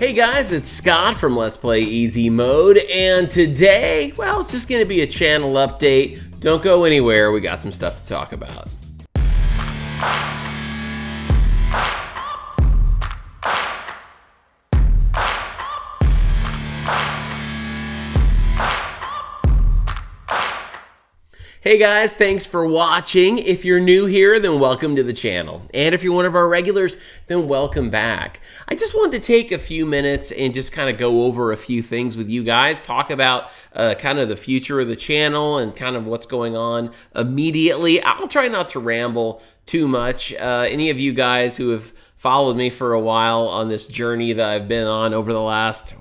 Hey guys, it's Scott from Let's Play Easy Mode, and today, well, it's just going to be a channel update. Don't go anywhere, we got some stuff to talk about. Hey guys, thanks for watching. If you're new here, then welcome to the channel. And if you're one of our regulars, then welcome back. I just wanted to take a few minutes and just kind of go over a few things with you guys, talk about kind of the future of the channel and kind of what's going on immediately. I'll try not to ramble too much. Any of you guys who have followed me for a while on this journey that I've been on over the last,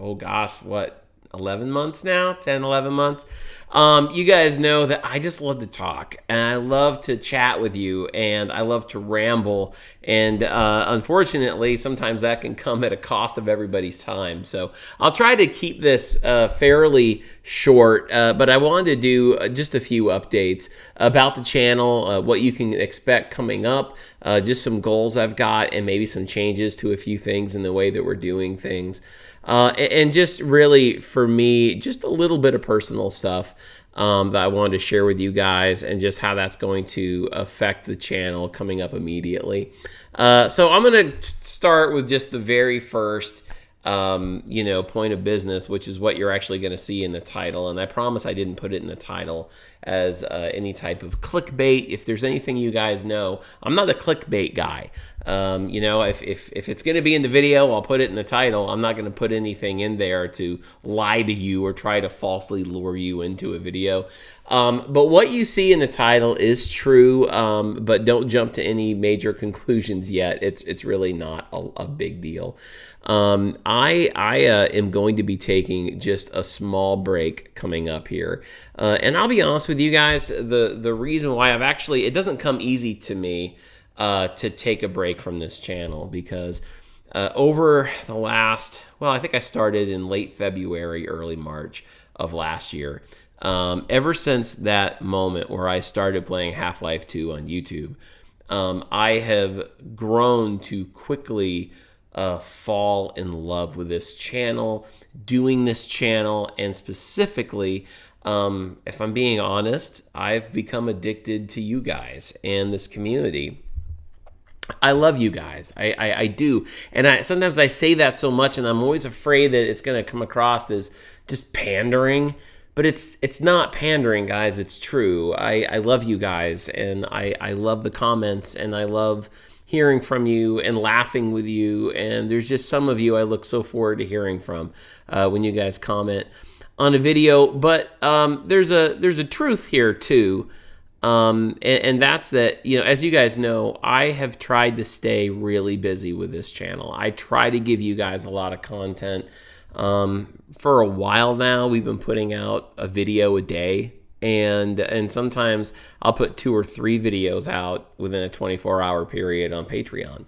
11 months now, 10, 11 months. You guys know that I just love to talk and I love to chat with you and I love to ramble. And unfortunately, sometimes that can come at a cost of everybody's time. So I'll try to keep this fairly short, but I wanted to do just a few updates about the channel, what you can expect coming up, just some goals I've got, and maybe some changes to a few things in the way that we're doing things. And just really, for me, just a little bit of personal stuff that I wanted to share with you guys and just how that's going to affect the channel coming up immediately. So I'm going to start with just the very first point of business, which is what you're actually going to see in the title. And I promise I didn't put it in the title as any type of clickbait. If there's anything you guys know, I'm not a clickbait guy. If it's going to be in the video, I'll put it in the title. I'm not going to put anything in there to lie to you or try to falsely lure you into a video. But what you see in the title is true, but don't jump to any major conclusions yet. It's really not a big deal. I am going to be taking just a small break coming up here. And I'll be honest with you guys, the reason why it doesn't come easy to me to take a break from this channel, because over the last, I think I started in late February, early March of last year. Ever since that moment where I started playing Half-Life 2 on YouTube, I have grown to quickly fall in love with this channel, doing this channel, and specifically, if I'm being honest, I've become addicted to you guys and this community. I love you guys. I do. And sometimes I say that so much, and I'm always afraid that it's going to come across as just pandering. But it's not pandering, guys. It's true. I love you guys, and I love the comments, and I love hearing from you and laughing with you. And there's just some of you I look so forward to hearing from when you guys comment on a video. But there's a truth here too. And that's that, as you guys know, I have tried to stay really busy with this channel. I try to give you guys a lot of content. For a while now, we've been putting out a video a day, and sometimes I'll put 2 or 3 videos out within a 24-hour period on Patreon.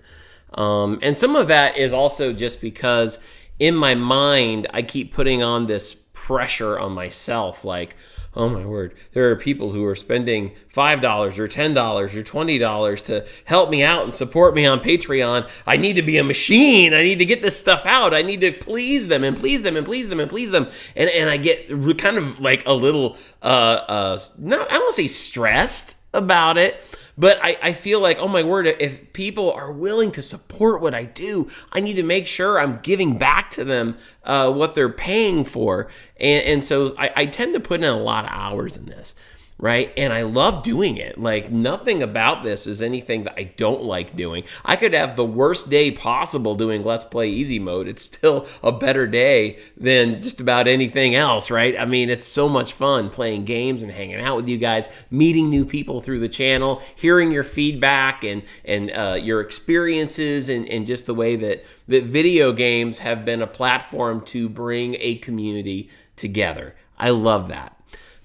And some of that is also just because in my mind, I keep putting on this pressure on myself, like, oh my word, there are people who are spending $5 or $10 or $20 to help me out and support me on Patreon. I need to be a machine. I need to get this stuff out. I need to please them and please them and please them and please them. And I get kind of like a little, I don't want to say stressed about it, but I feel like, oh my word, if people are willing to support what I do, I need to make sure I'm giving back to them what they're paying for. And so I tend to put in a lot of hours in this, right? And I love doing it. Like, nothing about this is anything that I don't like doing. I could have the worst day possible doing Let's Play Easy Mode. It's still a better day than just about anything else, right? I mean, it's so much fun playing games and hanging out with you guys, meeting new people through the channel, hearing your feedback and your experiences, and just the way that video games have been a platform to bring a community together. I love that.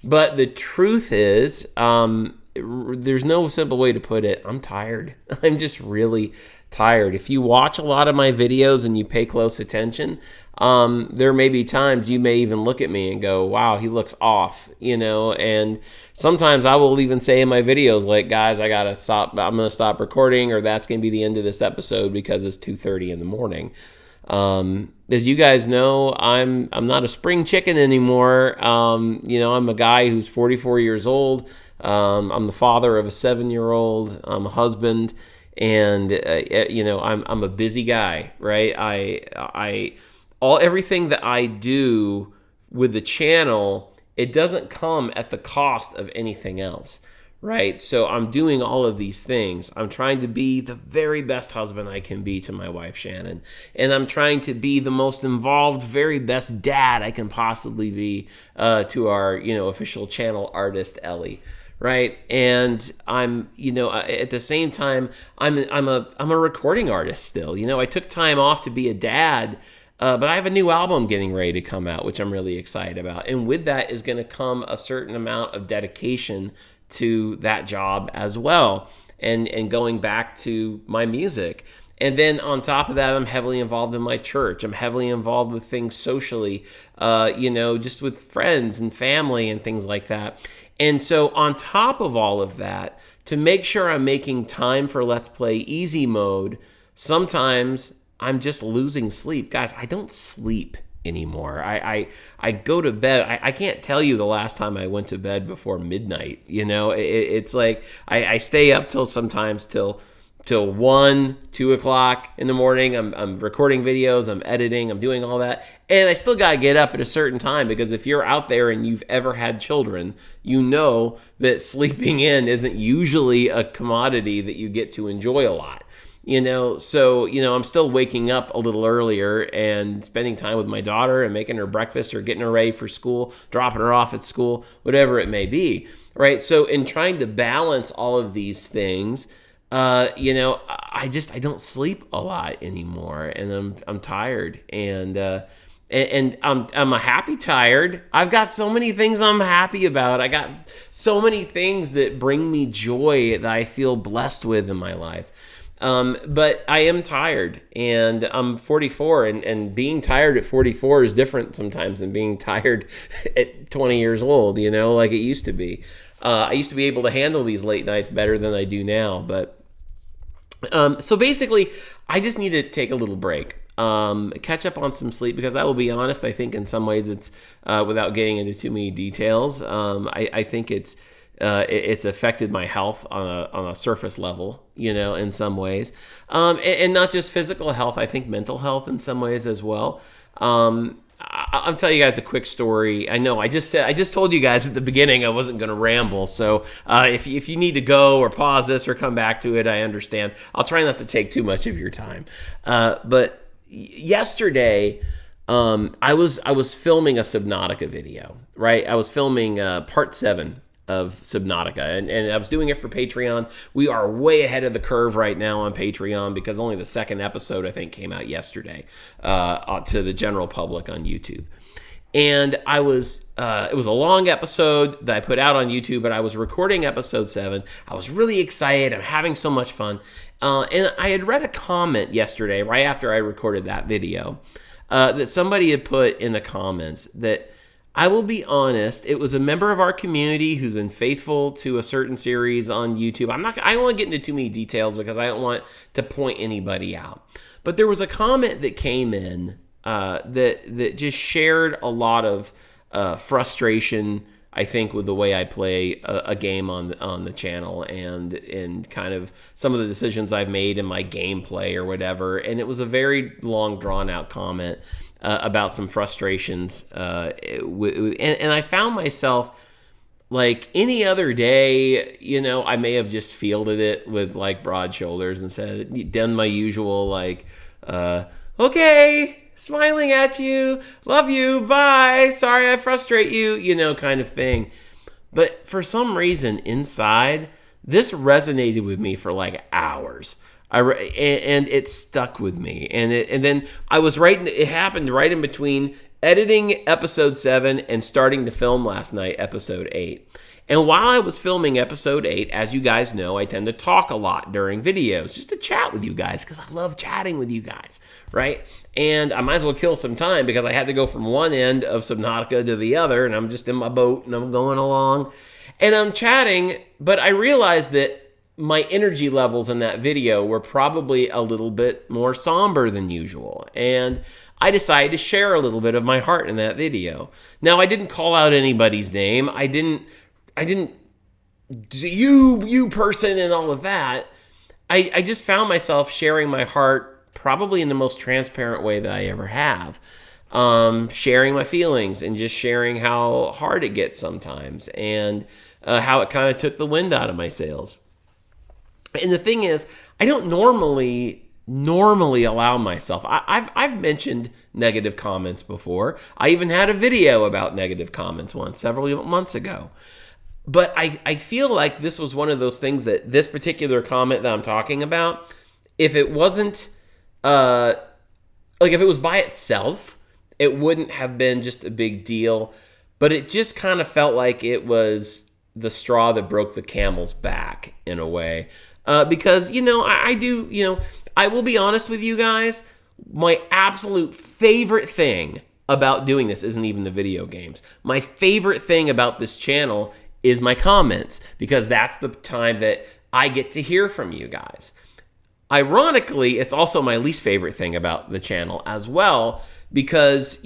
But the truth is, there's no simple way to put it. I'm tired. I'm just really tired. If you watch a lot of my videos and you pay close attention, there may be times you may even look at me and go, wow, he looks off, and sometimes I will even say in my videos, like, guys, I gotta stop. I'm going to stop recording, or that's going to be the end of this episode because it's 2:30 in the morning. As you guys know, I'm not a spring chicken anymore. I'm a guy who's 44 years old. I'm the father of a 7-year-old. I'm a husband, and I'm a busy guy, right? Everything that I do with the channel, it doesn't come at the cost of anything else, right? So I'm doing all of these things. I'm trying to be the very best husband I can be to my wife, Shannon. And I'm trying to be the most involved, very best dad I can possibly be to our, official channel artist, Ellie. Right. And I'm, at the same time, I'm a recording artist still. I took time off to be a dad. But I have a new album getting ready to come out, which I'm really excited about. And with that is going to come a certain amount of dedication to that job as well, and going back to my music. And then on top of that, I'm heavily involved in my church. I'm heavily involved with things socially, just with friends and family and things like that. And so on top of all of that, to make sure I'm making time for Let's Play Easy Mode, sometimes I'm just losing sleep. Guys, I don't sleep anymore. I go to bed. I can't tell you the last time I went to bed before midnight. It's like I stay up till 1, 2 o'clock in the morning. I'm recording videos, I'm editing, I'm doing all that. And I still got to get up at a certain time, because if you're out there and you've ever had children, you know that sleeping in isn't usually a commodity that you get to enjoy a lot. So I'm still waking up a little earlier and spending time with my daughter and making her breakfast or getting her ready for school, dropping her off at school, whatever it may be, right? So in trying to balance all of these things, I don't sleep a lot anymore, and I'm tired, and I'm a happy tired. I've got so many things I'm happy about. I got so many things that bring me joy that I feel blessed with in my life. But I am tired, and I'm 44, and being tired at 44 is different sometimes than being tired at 20 years old, like it used to be. I used to be able to handle these late nights better than I do now, but so basically, I just need to take a little break, catch up on some sleep, because I will be honest, I think in some ways it's, without getting into too many details, I think it's affected my health on a surface level, in some ways, and not just physical health. I think mental health in some ways as well. I'll tell you guys a quick story. I know I just told you guys at the beginning I wasn't going to ramble. So if you need to go or pause this or come back to it, I understand. I'll try not to take too much of your time. But yesterday, I was filming a Subnautica video, right? I was filming part 7 of Subnautica, and I was doing it for Patreon. We are way ahead of the curve right now on Patreon, because only the second episode, I think, came out yesterday to the general public on YouTube. And it was a long episode that I put out on YouTube, but I was recording episode 7. I was really excited. I'm having so much fun. And I had read a comment yesterday, right after I recorded that video, that somebody had put in the comments that, I will be honest, it was a member of our community who's been faithful to a certain series on YouTube. I don't want to get into too many details because I don't want to point anybody out. But there was a comment that came in that just shared a lot of frustration, I think, with the way I play a game on the channel, and kind of some of the decisions I've made in my gameplay or whatever. And it was a very long, drawn-out comment about some frustrations, and I found myself, like any other day, I may have just fielded it with like broad shoulders and said, done my usual like, okay, smiling at you, love you, bye, sorry I frustrate you, kind of thing. But for some reason inside, this resonated with me for like hours. And it stuck with me, and then I was it happened right in between editing episode 7 and starting to film last night episode 8. And while I was filming episode 8, as you guys know, I tend to talk a lot during videos, just to chat with you guys, because I love chatting with you guys, right? And I might as well kill some time, because I had to go from one end of Subnautica to the other, and I'm just in my boat and I'm going along and I'm chatting, but I realized that my energy levels in that video were probably a little bit more somber than usual. And I decided to share a little bit of my heart in that video. Now, I didn't call out anybody's name. I didn't, you person and all of that. I just found myself sharing my heart probably in the most transparent way that I ever have. Sharing my feelings and just sharing how hard it gets sometimes, and how it kind of took the wind out of my sails. And the thing is, I don't normally allow myself. I've mentioned negative comments before. I even had a video about negative comments once, several months ago. But I feel like this was one of those things that this particular comment that I'm talking about, if it wasn't, if it was by itself, it wouldn't have been just a big deal. But it just kind of felt like it was the straw that broke the camel's back in a way. Because, I will be honest with you guys, my absolute favorite thing about doing this isn't even the video games. My favorite thing about this channel is my comments, because that's the time that I get to hear from you guys. Ironically, it's also my least favorite thing about the channel as well, because,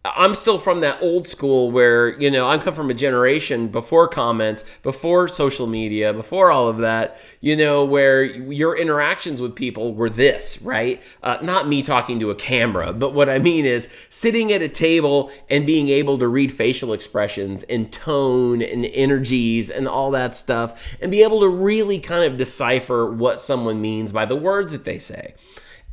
I'm still from that old school where, I come from a generation before comments, before social media, before all of that, where your interactions with people were this, right? Not me talking to a camera, but what I mean is sitting at a table and being able to read facial expressions and tone and energies and all that stuff, and be able to really kind of decipher what someone means by the words that they say.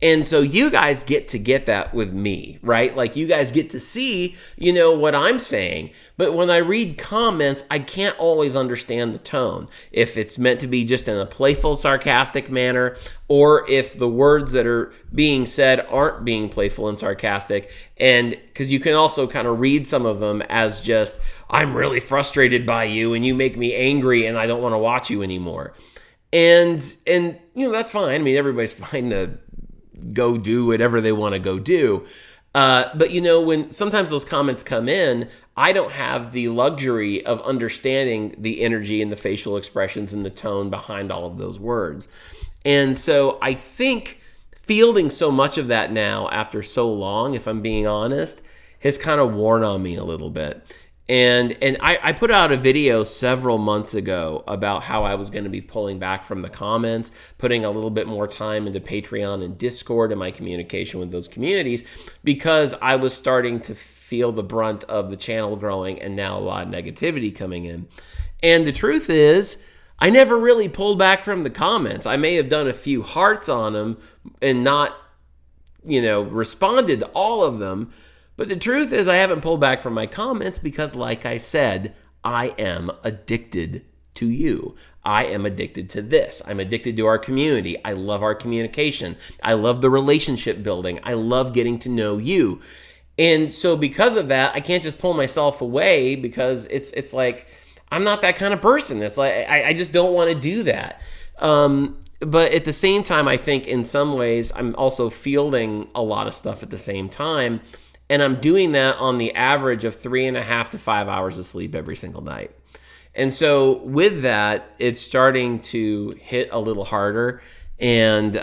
And so you guys get that with me, right? Like, you guys get to see, what I'm saying. But when I read comments, I can't always understand the tone. If it's meant to be just in a playful, sarcastic manner, or if the words that are being said aren't being playful and sarcastic. And because you can also kind of read some of them as just, I'm really frustrated by you and you make me angry and I don't want to watch you anymore. And that's fine. I mean, everybody's fine to go do whatever they want to go do. But when sometimes those comments come in, I don't have the luxury of understanding the energy and the facial expressions and the tone behind all of those words. And so I think fielding so much of that now after so long, if I'm being honest, has kind of worn on me a little bit. And I put out a video several months ago about how I was going to be pulling back from the comments, putting a little bit more time into Patreon and Discord and my communication with those communities, because I was starting to feel the brunt of the channel growing and now a lot of negativity coming in. And the truth is, I never really pulled back from the comments. I may have done a few hearts on them and not, responded to all of them. But the truth is, I haven't pulled back from my comments because, like I said, I am addicted to you. I am addicted to this. I'm addicted to our community. I love our communication. I love the relationship building. I love getting to know you. And so because of that, I can't just pull myself away, because it's like, I'm not that kind of person. It's like, I just don't want to do that. But at the same time, I think in some ways, I'm also fielding a lot of stuff at the same time. And I'm doing that on the average of 3.5 to 5 hours of sleep every single night. And so with that, it's starting to hit a little harder. And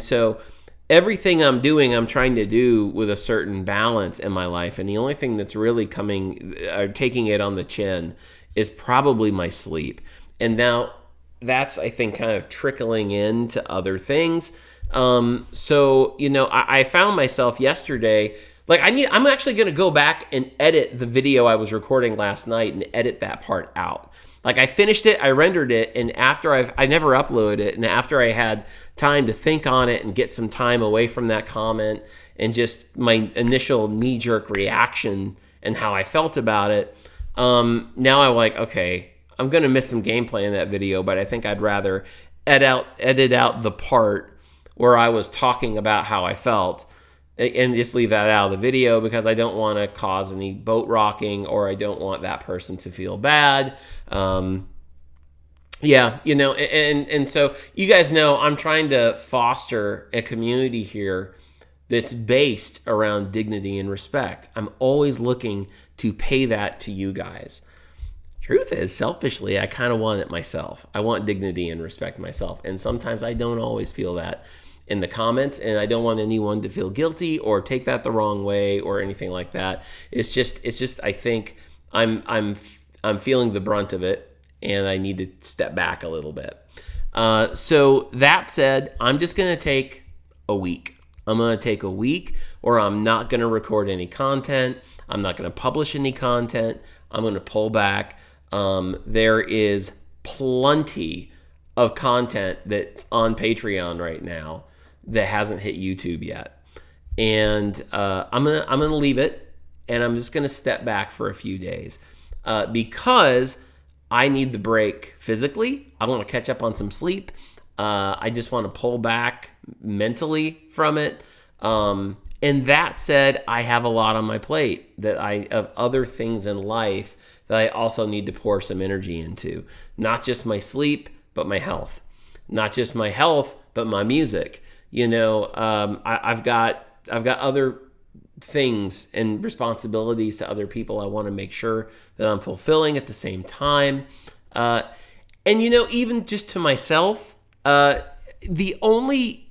so everything I'm doing, I'm trying to do with a certain balance in my life. And the only thing that's really taking it on the chin is probably my sleep. And now that's, I think, kind of trickling into other things. I found myself yesterday, I'm actually going to go back and edit the video I was recording last night and edit that part out. I finished it, I rendered it, and after I never uploaded it, and after I had time to think on it and get some time away from that comment and just my initial knee-jerk reaction and how I felt about it, now I'm like, okay, I'm going to miss some gameplay in that video, but I think I'd rather edit out the part where I was talking about how I felt and just leave that out of the video, because I don't want to cause any boat rocking, or I don't want that person to feel bad. And so you guys know I'm trying to foster a community here that's based around dignity and respect. I'm always looking to pay that to you guys. Truth is, selfishly, I kind of want it myself. I want dignity and respect myself. And sometimes I don't always feel that in the comments, and I don't want anyone to feel guilty or take that the wrong way or anything like that. It's just I think I'm feeling the brunt of it, and I need to step back a little bit. So that said, I'm just going to take a week. I'm going to take a week, or I'm not going to record any content. I'm not going to publish any content. I'm going to pull back. There is plenty of content that's on Patreon right now that hasn't hit YouTube yet, and I'm gonna leave it, and I'm just gonna step back for a few days because I need the break physically. I want to catch up on some sleep. I just want to pull back mentally from it. And that said, I have a lot on my plate of other things in life that I also need to pour some energy into. Not just my sleep, but my health. Not just my health, but my music. I've got other things and responsibilities to other people. I want to make sure that I'm fulfilling at the same time. And even just to myself, recreationally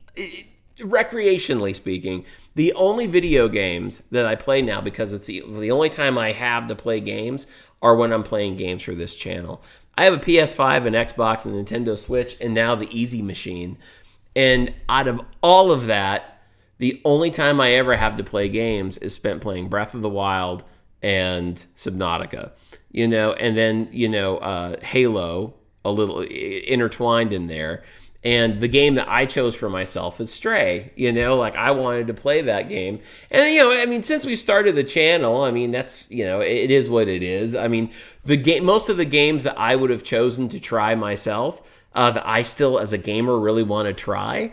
speaking, the only video games that I play now, because it's the only time I have to play games, are when I'm playing games for this channel. I have a PS5, an Xbox, a Nintendo Switch, and now the Easy Machine. And out of all of that, the only time I ever have to play games is spent playing Breath of the Wild and Subnautica. And then, Halo, a little intertwined in there. And the game that I chose for myself is Stray. I wanted to play that game. And, since we started the channel, that's, it is what it is. Most of the games that I would have chosen to try myself, that I still, as a gamer, really want to try,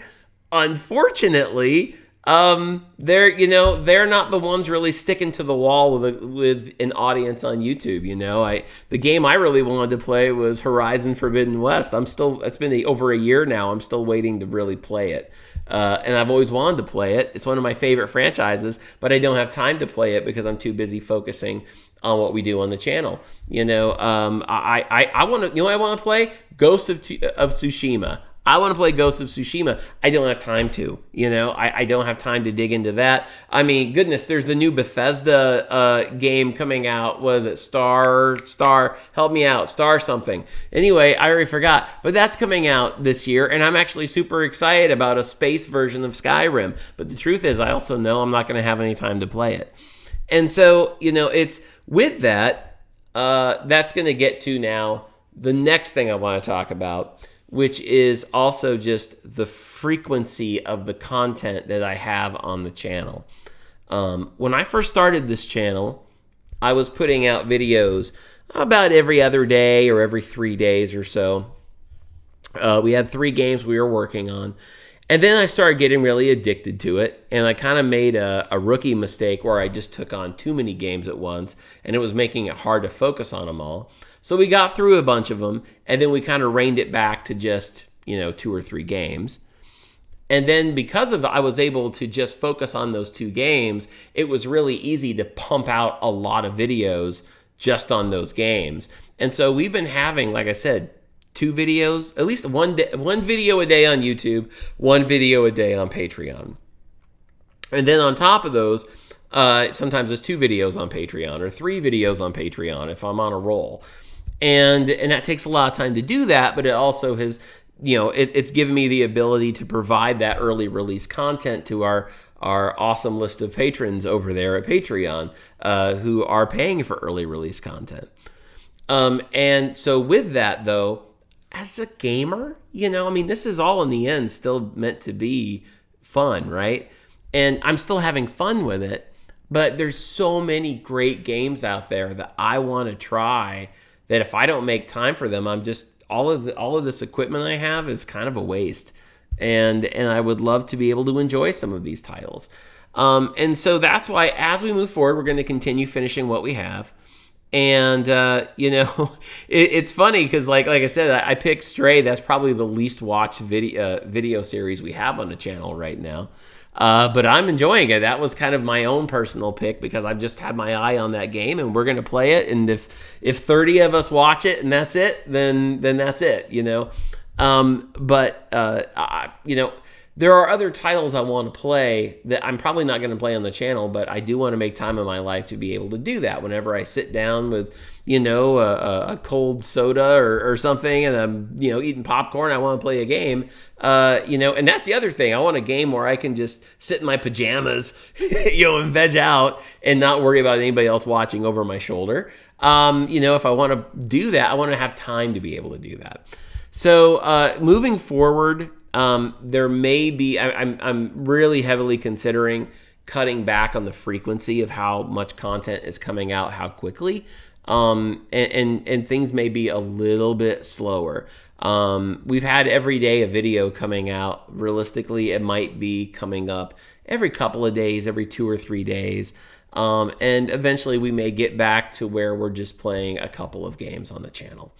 unfortunately, they're not the ones really sticking to the wall with an audience on YouTube. The game I really wanted to play was Horizon Forbidden West. It's been over a year now. I'm still waiting to really play it. And I've always wanted to play it. It's one of my favorite franchises, but I don't have time to play it because I'm too busy focusing on what we do on the channel. I want to, I want to play Ghost of Tsushima. I want to play Ghost of Tsushima. I don't have time to, I don't have time to dig into that. Goodness, there's the new Bethesda game coming out. Was it Star, help me out, Star something. Anyway, I already forgot, but that's coming out this year, and I'm actually super excited about a space version of Skyrim. But the truth is, I also know I'm not going to have any time to play it. And so, it's with that, that's going to get to now the next thing I want to talk about, which is also just the frequency of the content that I have on the channel. When I first started this channel, I was putting out videos about every other day or every 3 days or so. We had 3 games we were working on. And then I started getting really addicted to it, and I kind of made a rookie mistake where I just took on too many games at once, and it was making it hard to focus on them all. So we got through a bunch of them, and then we kind of reined it back to just, 2 or 3 games. And then because of I was able to just focus on those 2 games, it was really easy to pump out a lot of videos just on those games. And so we've been having, like I said, 2 videos, at least one video a day on YouTube, 1 video a day on Patreon. And then on top of those, sometimes there's 2 videos on Patreon or 3 videos on Patreon if I'm on a roll. And that takes a lot of time to do that, but it also has, it's given me the ability to provide that early release content to our awesome list of patrons over there at Patreon who are paying for early release content. And so with that, though, as a gamer, this is all in the end still meant to be fun, right? And I'm still having fun with it, but there's so many great games out there that I want to try that if I don't make time for them, I'm just, all of this equipment I have is kind of a waste. And I would love to be able to enjoy some of these titles. And so that's why as we move forward, we're going to continue finishing what we have. And, it's funny because like I said, I picked Stray. That's probably the least watched video series we have on the channel right now. But I'm enjoying it. That was kind of my own personal pick because I've just had my eye on that game, and we're going to play it. And if 30 of us watch it and that's it, then that's it, you know. You know, there are other titles I want to play that I'm probably not going to play on the channel, but I do want to make time in my life to be able to do that. Whenever I sit down with, you know, a cold soda or something, and I'm, you know, eating popcorn, I want to play a game, you know, and that's the other thing. I want a game where I can just sit in my pajamas, you know, and veg out and not worry about anybody else watching over my shoulder. You know, if I want to do that, I want to have time to be able to do that. So moving forward, there may be, I'm really heavily considering cutting back on the frequency of how much content is coming out, how quickly, and things may be a little bit slower. We've had every day a video coming out. Realistically, it might be coming up every couple of days, every 2 or 3 days. And eventually we may get back to where we're just playing a couple of games on the channel.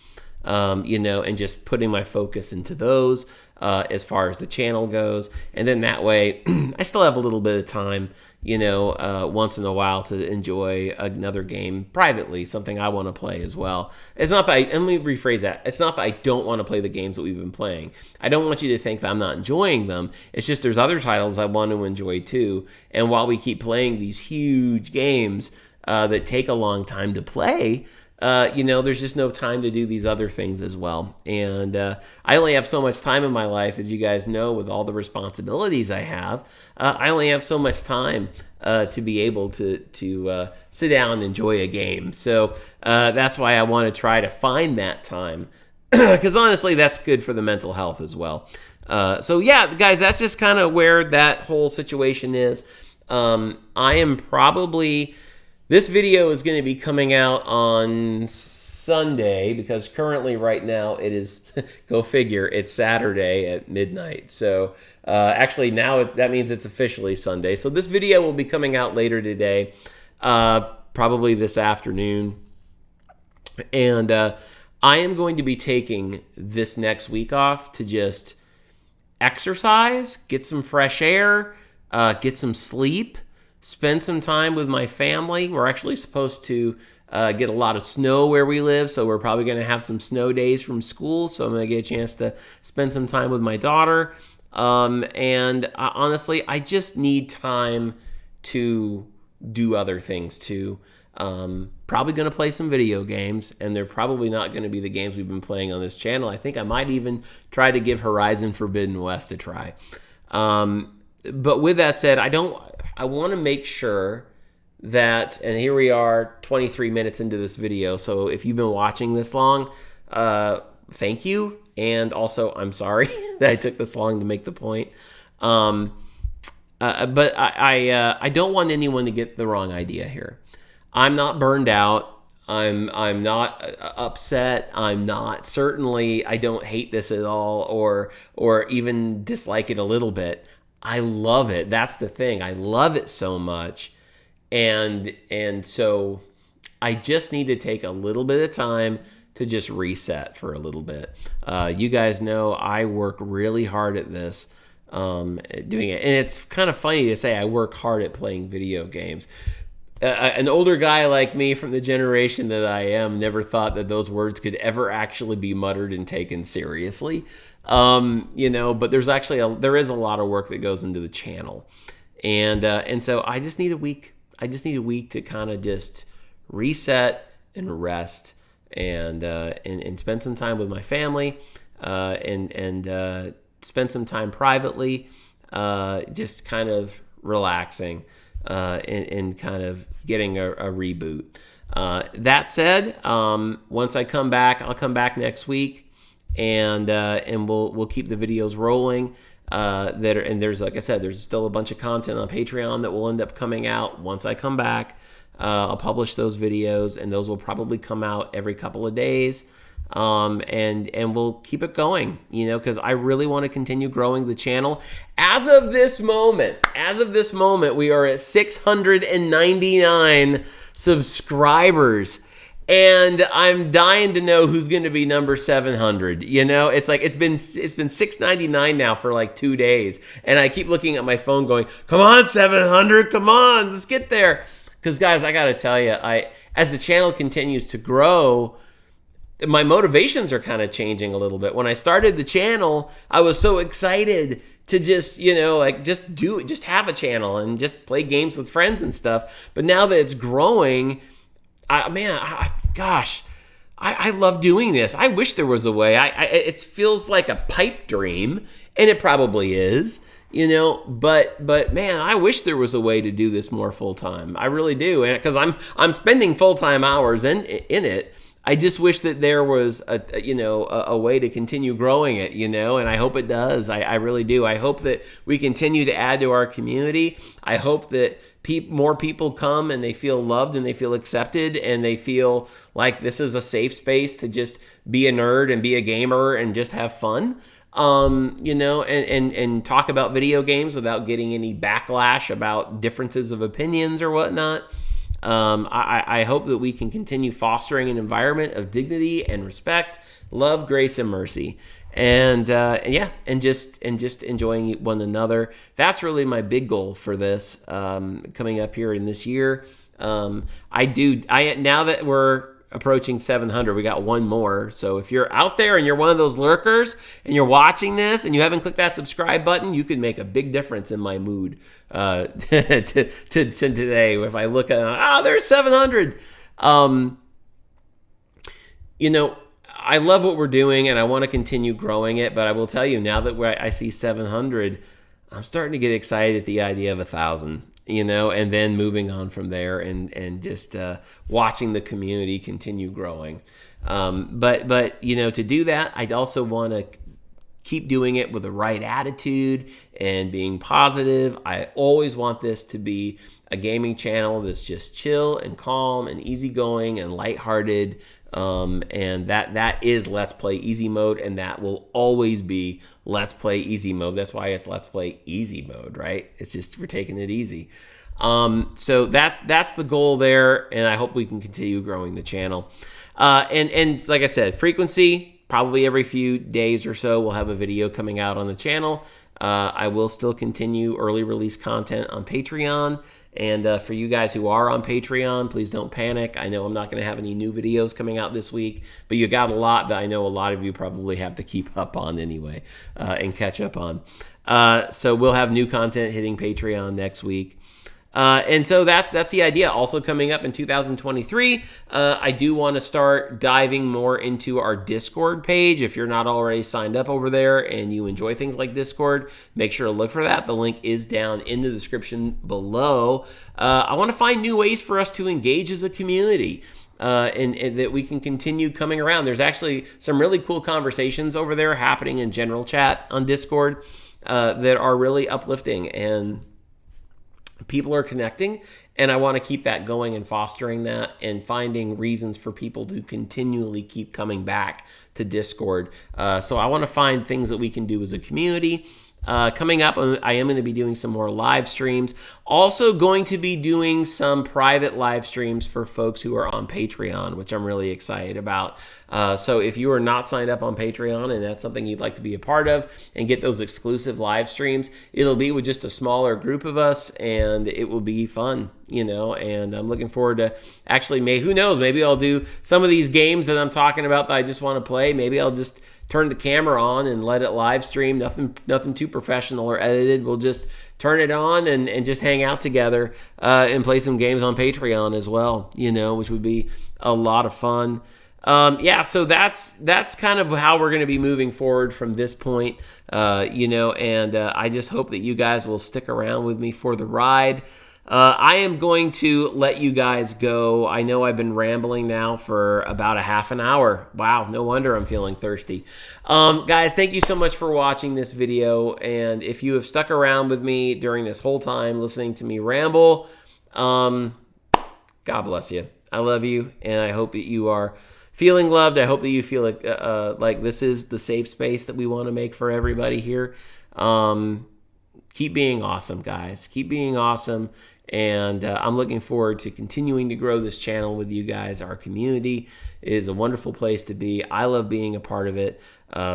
You know, and just putting my focus into those as far as the channel goes. And then that way, I still have a little bit of time, you know, once in a while to enjoy another game privately, something I want to play as well. It's not that and let me rephrase that. It's not that I don't want to play the games that we've been playing. I don't want you to think that I'm not enjoying them. It's just there's other titles I want to enjoy too. And while we keep playing these huge games that take a long time to play, you know, there's just no time to do these other things as well. And I only have so much time in my life, as you guys know, with all the responsibilities I have. I only have so much time to be able to sit down and enjoy a game. So that's why I want to try to find that time, because honestly, that's good for the mental health as well. So yeah, guys, that's just kind of where that whole situation is. I am probably... This video is going to be coming out on Sunday because currently right now it is, go figure, it's Saturday at midnight. So actually now that means it's officially Sunday. So this video will be coming out later today, probably this afternoon. And I am going to be taking this next week off to just exercise, get some fresh air, get some sleep, spend some time with my family. We're actually supposed to get a lot of snow where we live, so we're probably going to have some snow days from school, so I'm going to get a chance to spend some time with my daughter. And honestly, I just need time to do other things too. Probably going to play some video games, and they're probably not going to be the games we've been playing on this channel. I think I might even try to give Horizon Forbidden West a try. But with that said, I want to make sure that, and here we are 23 minutes into this video, so if you've been watching this long, thank you, and also I'm sorry that I took this long to make the point. But I don't want anyone to get the wrong idea here. I'm not burned out. I'm not upset. I'm not, certainly I don't hate this at all or even dislike it a little bit. I love it. That's the thing. I love it so much. And so I just need to take a little bit of time to just reset for a little bit. You guys know I work really hard at this, doing it. And it's kind of funny to say I work hard at playing video games. An older guy like me from the generation that I am never thought that those words could ever actually be muttered and taken seriously. You know, but there's actually there is a lot of work that goes into the channel, and so I just need a week. I just need a week to kind of just reset and rest, and spend some time with my family, and spend some time privately, just kind of relaxing, and kind of getting a reboot. That said, once I come back, I'll come back next week. And we'll keep the videos rolling. And there's, like I said, there's still a bunch of content on Patreon that will end up coming out once I come back. I'll publish those videos, and those will probably come out every couple of days. And we'll keep it going, you know, because I really want to continue growing the channel. As of this moment, we are at 699 subscribers. And I'm dying to know who's going to be number 700. You know, it's like it's been $6.99 now for like 2 days, and I keep looking at my phone, going, "Come on, 700! Come on, let's get there!" Because guys, I got to tell you, as the channel continues to grow, my motivations are kind of changing a little bit. When I started the channel, I was so excited to just, you know, like just do it, just have a channel and just play games with friends and stuff. But now that it's growing, gosh, I love doing this. I wish there was a way. It feels like a pipe dream, and it probably is, you know. But man, I wish there was a way to do this more full time. I really do, and because I'm spending full time hours in it. I just wish that there was a way to continue growing it, you know, and I hope it does. I really do. I hope that we continue to add to our community. I hope that more people come and they feel loved and they feel accepted and they feel like this is a safe space to just be a nerd and be a gamer and just have fun. You know, and talk about video games without getting any backlash about differences of opinions or whatnot. I hope that we can continue fostering an environment of dignity and respect, love, grace, and mercy, and just enjoying one another. That's really my big goal for this coming up here in this year. Now that we're approaching 700, we got one more. So if you're out there and you're one of those lurkers and you're watching this and you haven't clicked that subscribe button, you could make a big difference in my mood to today. If I look at, there's 700. You know, I love what we're doing and I want to continue growing it, but I will tell you, now that I see 700, I'm starting to get excited at the idea of 1,000. You know, and then moving on from there and just watching the community continue growing. But you know, to do that, I'd also want to keep doing it with the right attitude and being positive. I always want this to be a gaming channel that's just chill and calm and easygoing and lighthearted. And that is Let's Play Easy Mode, and that will always be Let's Play Easy Mode. That's why it's Let's Play Easy Mode, right? It's just we're taking it easy. So that's the goal there, and I hope we can continue growing the channel. And like I said, frequency, probably every few days or so we'll have a video coming out on the channel. I will still continue early release content on Patreon. And for you guys who are on Patreon, please don't panic. I know I'm not going to have any new videos coming out this week, but you got a lot that I know a lot of you probably have to keep up on anyway and catch up on. So we'll have new content hitting Patreon next week. And so that's the idea. Also coming up in 2023, I do want to start diving more into our Discord page. If you're not already signed up over there and you enjoy things like Discord, make sure to look for that. The link is down in the description below. I want to find new ways for us to engage as a community. And that we can continue coming around. There's actually some really cool conversations over there happening in general chat on Discord that are really uplifting, and people are connecting, and I want to keep that going and fostering that and finding reasons for people to continually keep coming back to Discord. So I want to find things that we can do as a community. Coming up, I am going to be doing some more live streams. Also going to be doing some private live streams for folks who are on Patreon, which I'm really excited about. So if you are not signed up on Patreon and that's something you'd like to be a part of and get those exclusive live streams, it'll be with just a smaller group of us, and it will be fun, you know, and I'm looking forward to actually, who knows, maybe I'll do some of these games that I'm talking about that I just want to play. Maybe I'll just turn the camera on and let it live stream. Nothing too professional or edited. We'll just turn it on and just hang out together and play some games on Patreon as well, you know, which would be a lot of fun. So that's kind of how we're going to be moving forward from this point, you know, and I just hope that you guys will stick around with me for the ride. I am going to let you guys go. I know I've been rambling now for about a half an hour. Wow, no wonder I'm feeling thirsty. Guys, thank you so much for watching this video. And if you have stuck around with me during this whole time listening to me ramble, God bless you. I love you, and I hope that you are feeling loved. I hope that you feel like this is the safe space that we want to make for everybody here. Keep being awesome, guys. Keep being awesome. And I'm looking forward to continuing to grow this channel with you guys. Our community is a wonderful place to be. I love being a part of it.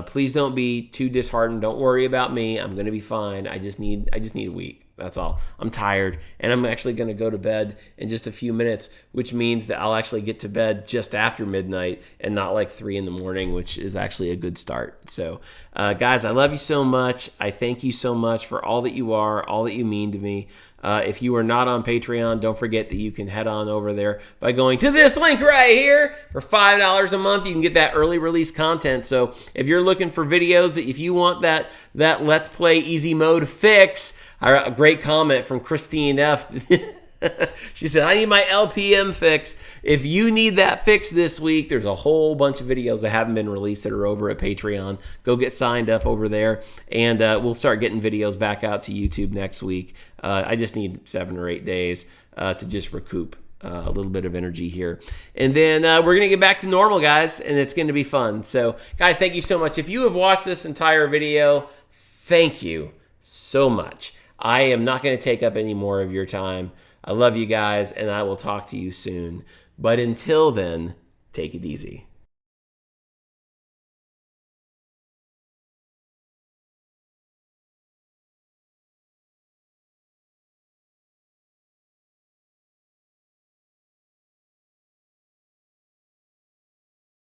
Please don't be too disheartened. Don't worry about me. I'm going to be fine. I just need a week. That's all. I'm tired, and I'm actually going to go to bed in just a few minutes, which means that I'll actually get to bed just after midnight and not like 3 in the morning, which is actually a good start. So, guys, I love you so much. I thank you so much for all that you are, all that you mean to me. If you are not on Patreon, don't forget that you can head on over there by going to this link right here. For $5 a month, you can get that early release content. So if you're looking for videos, that if you want that Let's Play Easy Mode fix, a great comment from Christine F. She said, I need my LPM fix. If you need that fix this week, there's a whole bunch of videos that haven't been released that are over at Patreon. Go get signed up over there, and we'll start getting videos back out to YouTube next week. I just need 7 or 8 days to just recoup a little bit of energy here. And then we're going to get back to normal, guys, and it's going to be fun. So, guys, thank you so much. If you have watched this entire video, thank you so much. I am not going to take up any more of your time. I love you guys, and I will talk to you soon. But until then, take it easy.